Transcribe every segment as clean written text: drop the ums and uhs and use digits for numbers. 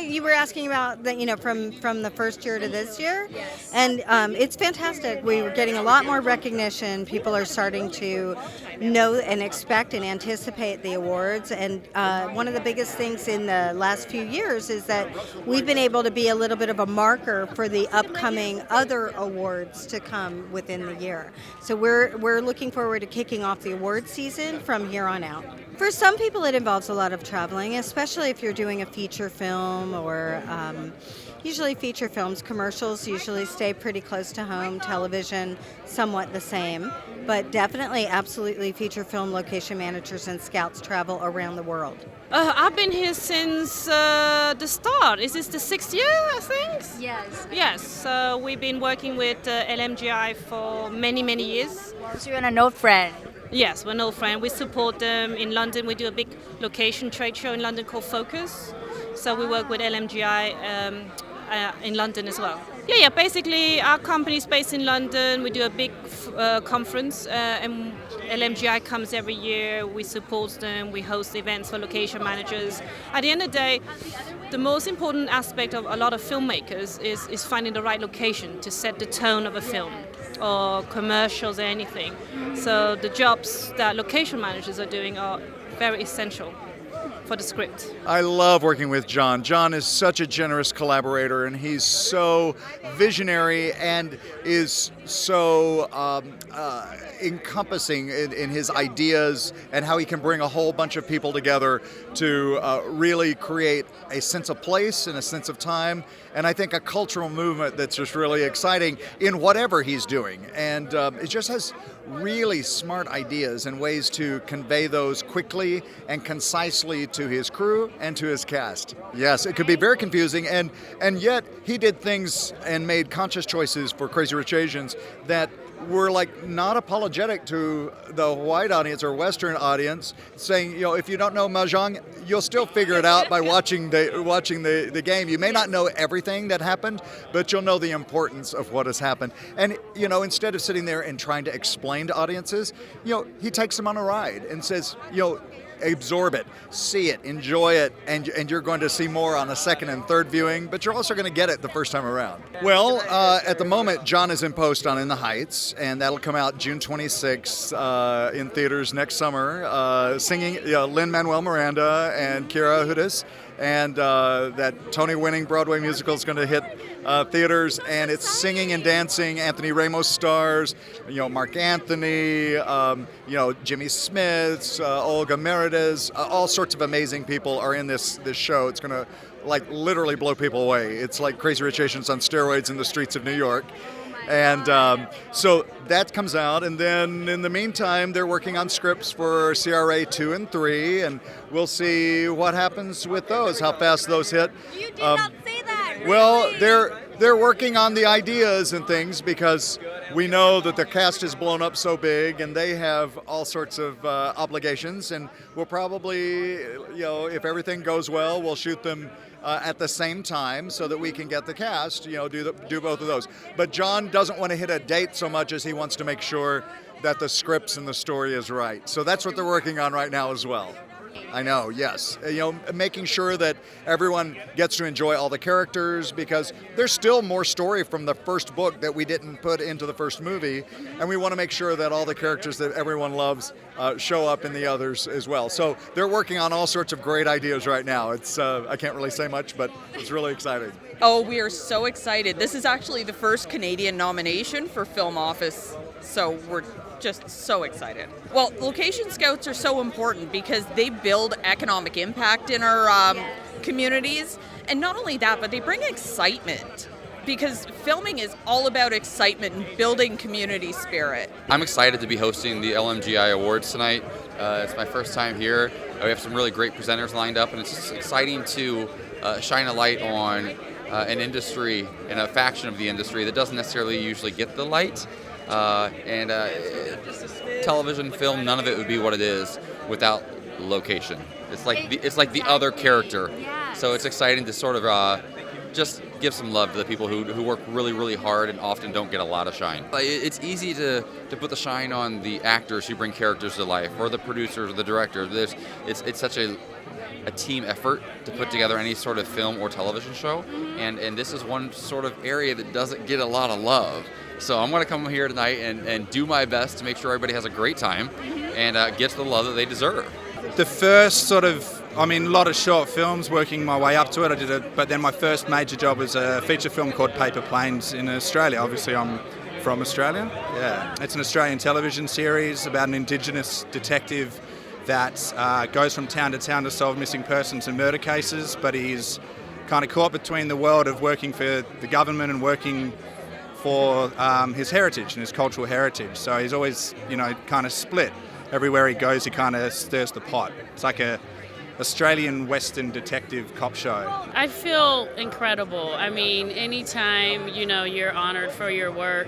you were asking about from the first year to this year, Yes. and it's fantastic. We were getting a lot more recognition. People are starting to know and expect and anticipate the awards. And one of the biggest things in the last few years is that we've been able to be a little bit of a marker for the upcoming other awards to come within the year. So we're looking forward to kicking off the award season from here on out. For some people, it involves a lot of traveling, especially if you're doing a feature film or usually feature films. Commercials usually stay pretty close to home, television somewhat the same, but definitely, absolutely, feature film location managers and scouts travel around the world. I've been here since the start. Is this the 6th year, I think? Yes. Yes, we've been working with Lmgi for many, many years. So you're an old friend. Yes, we're an old friend. We support them in London. We do a big location trade show in London called Focus. So we work with Lmgi in London as well. Yeah, basically our company's based in London. We do a big conference and Lmgi comes every year. We support them. We host events for location managers. At the end of the day, the most important aspect of a lot of filmmakers is finding the right location to set the tone of a film or commercials or anything. So the jobs that location managers are doing are very essential for the script. I love working with John. John is such a generous collaborator, and he's so visionary and is so encompassing in his ideas and how he can bring a whole bunch of people together to really create a sense of place and a sense of time, and I think a cultural movement that's just really exciting in whatever he's doing. And it just has really smart ideas and ways to convey those quickly and concisely to his crew and to his cast. Yes, it could be very confusing, and yet he did things and made conscious choices for Crazy Rich Asians that were like not apologetic to the white audience or Western audience, saying, if you don't know mahjong, you'll still figure it out by watching the game. You may not know everything that happened, but you'll know the importance of what has happened. And instead of sitting there and trying to explain to audiences, he takes them on a ride and says, absorb it, see it, enjoy it, and you're going to see more on a second and third viewing, but you're also going to get it the first time around. Well, at the moment, John is in post on In the Heights, and that'll come out June 26th in theaters next summer, singing Lin-Manuel Miranda and Kira Hudes, and that Tony-winning Broadway musical is going to hit theaters, and it's singing and dancing. Anthony Ramos stars, Mark Anthony, Jimmy Smits, Olga Merediz, all sorts of amazing people are in this show. It's going to literally blow people away. It's like Crazy Rich Asians on steroids in the streets of New York. And so that comes out, and then in the meantime, they're working on scripts for CRA 2 and 3, and we'll see what happens with those, how fast those hit. You did not say that. Really? Well, they're working on the ideas and things, because we know that the cast is blown up so big, and they have all sorts of obligations, and we'll probably, if everything goes well, we'll shoot them at the same time so that we can get the cast, do both of those. But John doesn't want to hit a date so much as he wants to make sure that the scripts and the story is right. So that's what they're working on right now as well. I know, yes. Making sure that everyone gets to enjoy all the characters, because there's still more story from the first book that we didn't put into the first movie, and we want to make sure that all the characters that everyone loves show up in the others as well. So they're working on all sorts of great ideas right now. It's I can't really say much, but it's really exciting. Oh, we are so excited. This is actually the first Canadian nomination for Film Office, so we're just so excited. Well, location scouts are so important because they build economic impact in our communities, and not only that, but they bring excitement, because filming is all about excitement and building community spirit. I'm excited to be hosting the Lmgi Awards tonight. It's my first time here. We have some really great presenters lined up, and it's just exciting to shine a light on an industry and a faction of the industry that doesn't necessarily usually get the light. Television, film, none of it would be what it is without location. It's like the other character. So it's exciting to sort of just give some love to the people who work really, really hard and often don't get a lot of shine. It's easy to put the shine on the actors who bring characters to life, or the producers or the directors. It's such a a team effort to put together any sort of film or television show, and this is one sort of area that doesn't get a lot of love. So I'm going to come here tonight and do my best to make sure everybody has a great time and gets the love that they deserve. The first sort of, I mean, a lot of short films, working my way up to it. But then my first major job was a feature film called Paper Planes in Australia. Obviously, I'm from Australia. Yeah, it's an Australian television series about an Indigenous detective that goes from town to town to solve missing persons and murder cases. But he's kind of caught between the world of working for the government and working for his heritage and his cultural heritage. So he's always, kind of split. Everywhere he goes, he kind of stirs the pot. It's like a Australian Western detective cop show. I feel incredible. I mean, anytime, you're honored for your work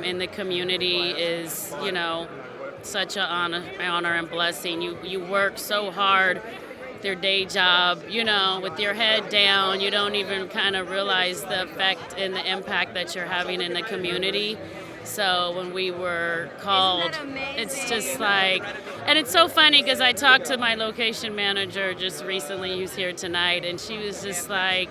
in the community is, such an honor and blessing. You work so hard, their day job, with your head down. You don't even kind of realize the effect and the impact that you're having in the community. So when we were called, it's just like, and it's so funny because I talked to my location manager just recently, who's here tonight, and she was just like,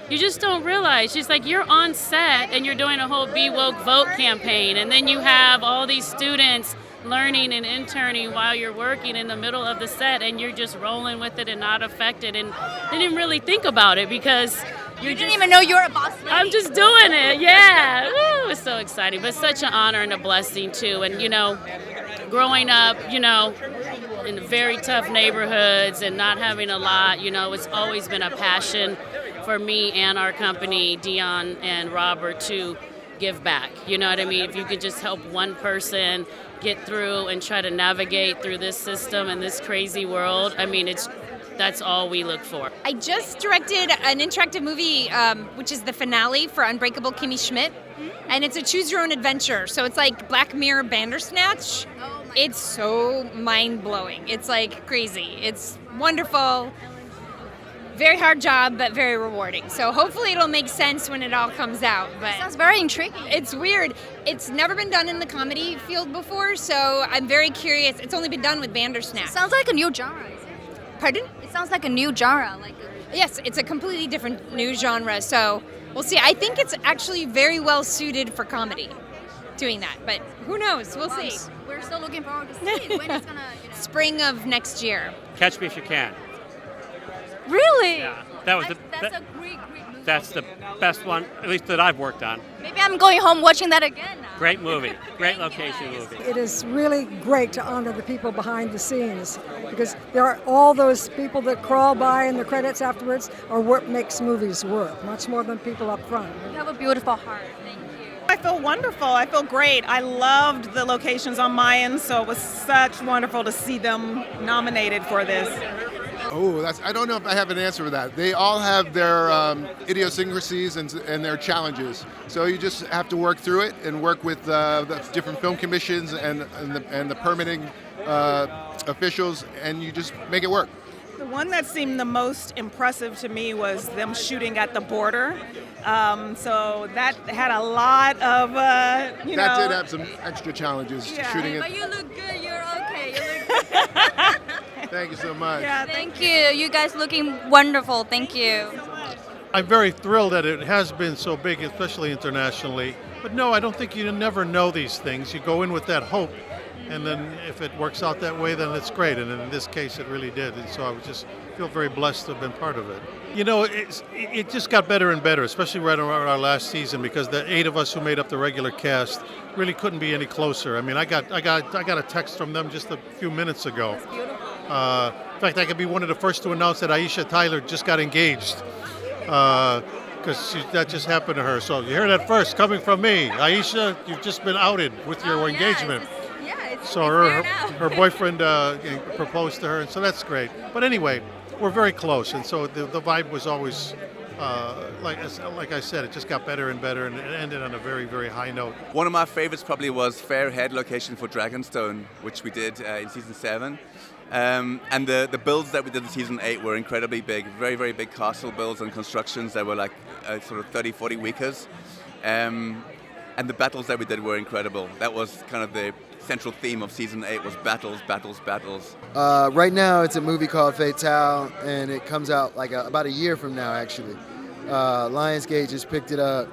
you just don't realize. She's like, you're on set and you're doing a whole Be Woke Vote campaign, and then you have all these students learning and interning while you're working in the middle of the set, and you're just rolling with it and not affected, and they didn't really think about it because you didn't even know you were a boss lady. I'm just doing it, yeah. Woo, it's so exciting, but such an honor and a blessing too. And growing up, in very tough neighborhoods and not having a lot, it's always been a passion for me and our company, Dion and Robert, to give back. You know what I mean? If you could just help one person get through and try to navigate through this system and this crazy world, I mean, that's all we look for. I just directed an interactive movie, which is the finale for Unbreakable Kimmy Schmidt, and it's a choose-your-own-adventure. So it's like Black Mirror Bandersnatch. It's so mind-blowing. It's like crazy. It's wonderful. Very hard job, but very rewarding. So hopefully it'll make sense when it all comes out. But sounds very intriguing. It's weird. It's never been done in the comedy field before, so I'm very curious. It's only been done with Bandersnatch. Sounds like a new genre. Pardon? It sounds like a new genre. Yes, it's a completely different new genre, so we'll see. I think it's actually very well suited for comedy, doing that, but who knows? We'll see. We're still looking forward to see when it's gonna. Spring of next year. Catch Me If You Can. Really? Yeah, that's a great movie. That's the best one, at least that I've worked on. Maybe I'm going home watching that again now. Great movie, great location movie. It is really great to honor the people behind the scenes because there are all those people that crawl by in the credits afterwards are what makes movies work, much more than people up front. You have a beautiful heart. Thank you. I feel wonderful. I feel great. I loved the locations on my end, so it was such wonderful to see them nominated for this. Oh, I don't know if I have an answer for that. They all have their idiosyncrasies and their challenges. So you just have to work through it and work with the different film commissions and the permitting officials, and you just make it work. The one that seemed the most impressive to me was them shooting at the border. So that had a lot of, That did have some extra challenges shooting it. But you look good. You're okay. You look good. Thank you so much. Yeah, thank you. You guys looking wonderful. Thank you. I'm very thrilled that it has been so big, especially internationally. But no, I don't think you never know these things. You go in with that hope, and then if it works out that way, then it's great. And in this case, it really did. And so I just feel very blessed to have been part of it. It just got better and better, especially right around our last season, because the 8 of us who made up the regular cast really couldn't be any closer. I mean, I got a text from them just a few minutes ago. That's beautiful. In fact, I could be one of the first to announce that Aisha Tyler just got engaged, because that just happened to her. So you hear that first, coming from me. Aisha, you've just been outed with your engagement. So her boyfriend proposed to her, and so that's great. But anyway, we're very close, and so the vibe was always, like I said, it just got better and better, and it ended on a very, very high note. One of my favorites probably was Fairhead location for Dragonstone, which we did in season 7. And the builds that we did in season 8 were incredibly big, very, very big castle builds and constructions that were like sort of 30, 40 weekers. and the battles that we did were incredible. That was kind of the central theme of season 8 was battles, battles, battles. Right now it's a movie called Fatale, and it comes out like about a year from now, actually. Lionsgate just picked it up,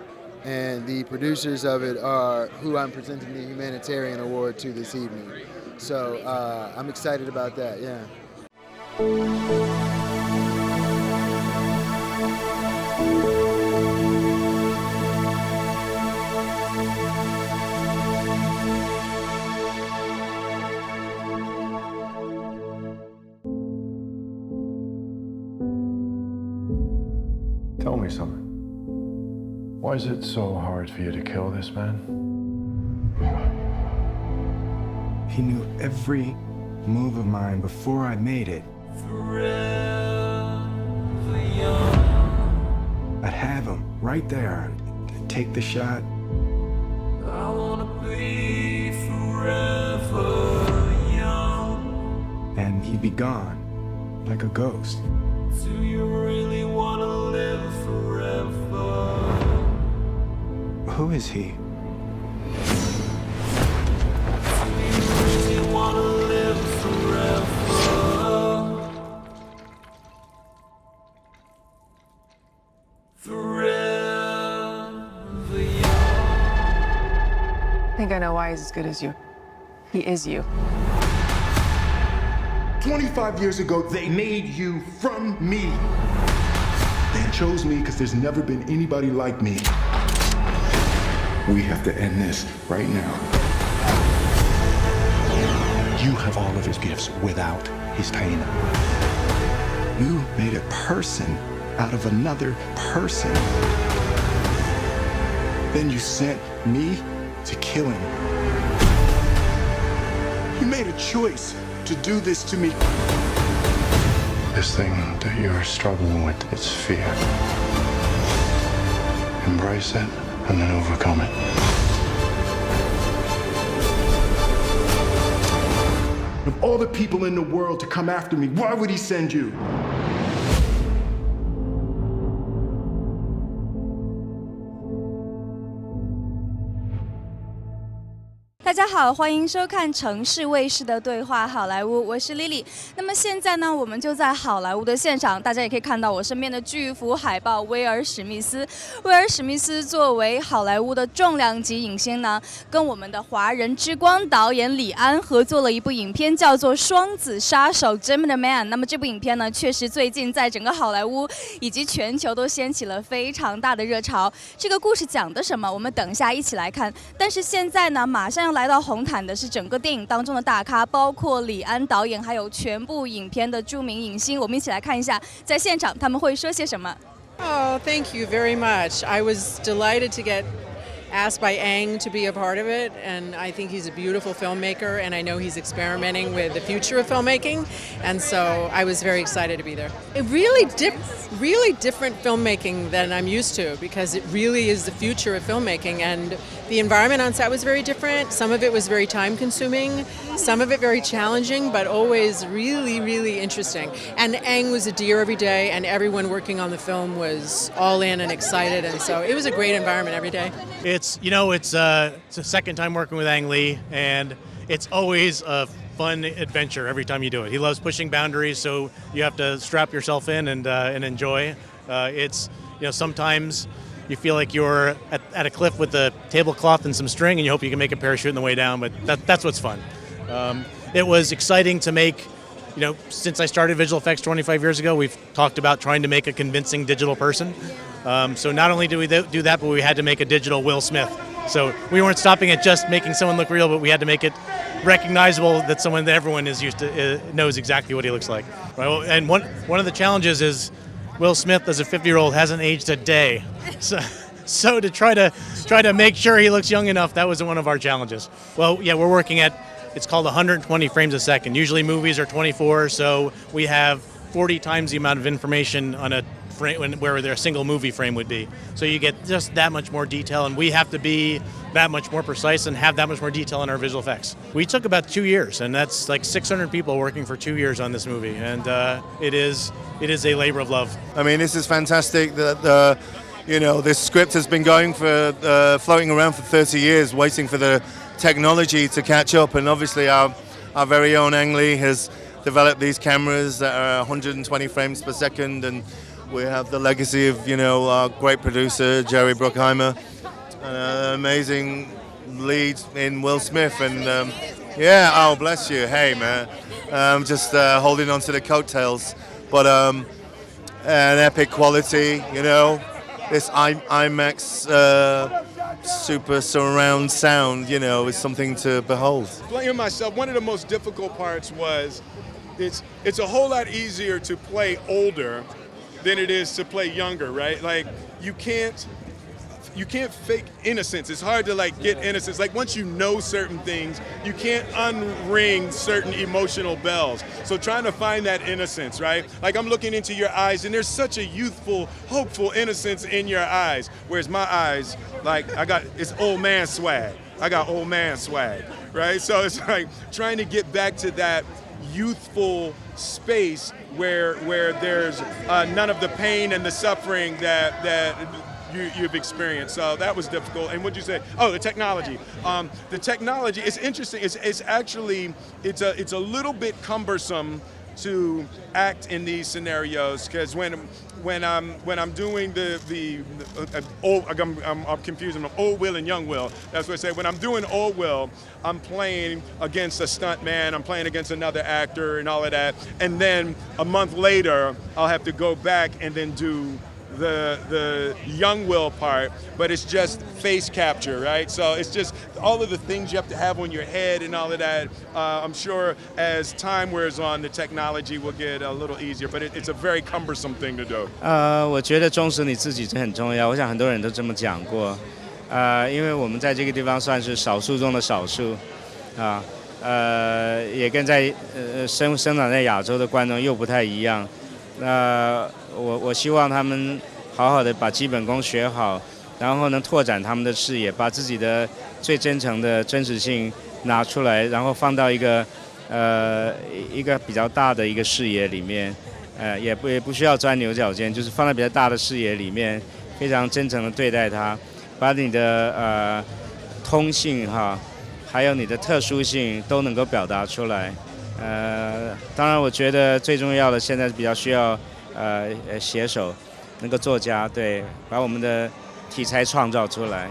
and the producers of it are who I'm presenting the Humanitarian Award to this evening. So I'm excited about that, yeah. Tell me something. Why is it so hard for you to kill this man? He knew every move of mine before I made it. I'd have him right there. I'd take the shot. I wanna be forever young. And he'd be gone, like a ghost. Do you really wanna live forever? Who is he? Do you really wanna live forever? Forever young. I think I know why he's as good as you. He is you. 25 years ago, they made you from me. They chose me because there's never been anybody like me. We have to end this right now. You have all of his gifts without his pain. You made a person out of another person. Then you sent me to kill him. You made a choice to do this to me. This thing that you're struggling with, it's fear. Embrace it and then overcome it. Of all the people in the world to come after me, why would he send you? 大家好，欢迎收看城市卫视的对话好莱坞，我是 Lily。那么现在呢，我们就在好莱坞的现场，大家也可以看到我身边的巨幅海报威尔史密斯。威尔史密斯作为好莱坞的重量级影星呢，跟我们的华人之光导演李安合作了一部影片，叫做《双子杀手 Gemini Man》。那么这部影片呢，确实最近在整个好莱坞以及全球都掀起了非常大的热潮。这个故事讲的什么？我们等一下一起来看。但是现在呢，马上要来到红毯的是整个电影当中的大咖，包括李安导演，还有全部影片的著名影星。我们一起来看一下，在现场他们会说些什么。Oh, thank you very much. I was delighted to get asked by Ang to be a part of it, and I think he's a beautiful filmmaker, and I know he's experimenting with the future of filmmaking, and so I was very excited to be there. It really different filmmaking than I'm used to, because it really is the future of filmmaking, and the environment on set was very different. Some of it was very time consuming, some of it very challenging, but always really interesting. And Ang was a dear every day, and everyone working on the film was all in and excited, and so it was a great environment every day. It's a second time working with Ang Lee, and it's always a fun adventure every time you do it. He loves pushing boundaries, so you have to strap yourself in and enjoy. Sometimes you feel like you're at a cliff with a tablecloth and some string, and you hope you can make a parachute on the way down, but that's what's fun. It was exciting to make. Since I started visual effects 25 years ago, we've talked about trying to make a convincing digital person. So not only did we do that, but we had to make a digital Will Smith. So we weren't stopping at just making someone look real, but we had to make it recognizable that someone that everyone is used to knows exactly what he looks like. Right? And one of the challenges is Will Smith, as a 50-year-old, hasn't aged a day. So to try to make sure he looks young enough, that was one of our challenges. Well, yeah, we're working at. It's called 120 frames a second. Usually movies are 24, so we have 40 times the amount of information on a frame where a single movie frame would be. So you get just that much more detail, and we have to be that much more precise and have that much more detail in our visual effects. We took about 2 years, and that's like 600 people working for 2 years on this movie, and it is a labor of love. I mean, this is fantastic that this script has been going for floating around for 30 years, waiting for the technology to catch up, and obviously our very own Ang Lee has developed these cameras that are 120 frames per second, and we have the legacy of our great producer Jerry Bruckheimer, an amazing lead in Will Smith, and oh bless you, hey man, just holding on to the coattails, but an epic quality, this IMAX super surround sound, is something to behold. Playing myself, one of the most difficult parts was it's a whole lot easier to play older than it is to play younger, right? Like you can't fake innocence. It's hard to get innocence. Like once you know certain things, you can't unring certain emotional bells. So trying to find that innocence, right? Like I'm looking into your eyes and there's such a youthful, hopeful innocence in your eyes. Whereas my eyes, it's old man swag. I got old man swag, right? So it's like trying to get back to that youthful space where there's none of the pain and the suffering that you've experienced. So that was difficult. And what'd you say? Oh, the technology. The technology is interesting. It's actually a little bit cumbersome to act in these scenarios, because when I'm doing I'm confusing them, old Will and young Will. That's what I say. When I'm doing old Will, I'm playing against a stunt man, I'm playing against another actor and all of that. And then a month later, I'll have to go back and then do the young Will part, but it's just face capture, right? So it's just all of the things you have to have on your head and all of that. I'm sure as time wears on, the technology will get a little easier, but it's a very cumbersome thing to do. 我觉得忠实你自己很重要，我想很多人都这么讲过。因为我们在这个地方算是少数中的少数，也跟生长在亚洲的观众又不太一样。我希望他们好好的把基本功学好，然后能拓展他们的视野，把自己的最真诚的真实性拿出来，然后放到一个比较大的一个视野里面，也不需要钻牛角尖，就是放在比较大的视野里面，非常真诚的对待它，把你的通性还有你的特殊性都能够表达出来。当然我觉得最重要的现在比较需要写手，那个作家，对，把我们的题材创造出来。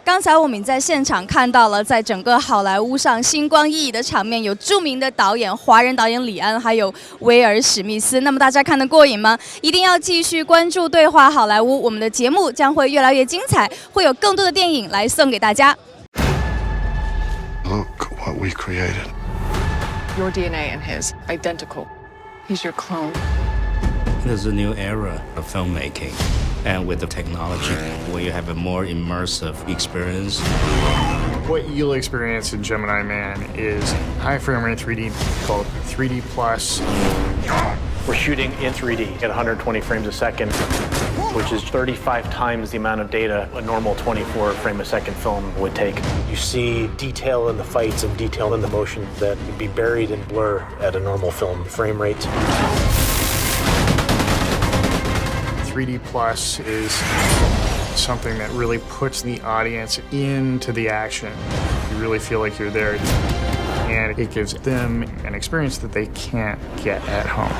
刚才我们在现场看到了，在整个好莱坞上星光熠熠的场面，有著名的导演华人导演李安，还有威尔史密斯。那么大家看得过瘾吗？一定要继续关注对话好莱坞，我们的节目将会越来越精彩，会有更多的电影来送给大家。Look what we created. Your DNA and his, identical. He's your clone. There's a new era of filmmaking, and with the technology, where you have a more immersive experience. What you'll experience in Gemini Man is high frame rate 3D called 3D Plus. We're shooting in 3D at 120 frames a second, which is 35 times the amount of data a normal 24 frame a second film would take. You see detail in the fights and detail in the motion that would be buried in blur at a normal film frame rate. 3D Plus is something that really puts the audience into the action. You really feel like you're there. And it gives them an experience that they can't get at home.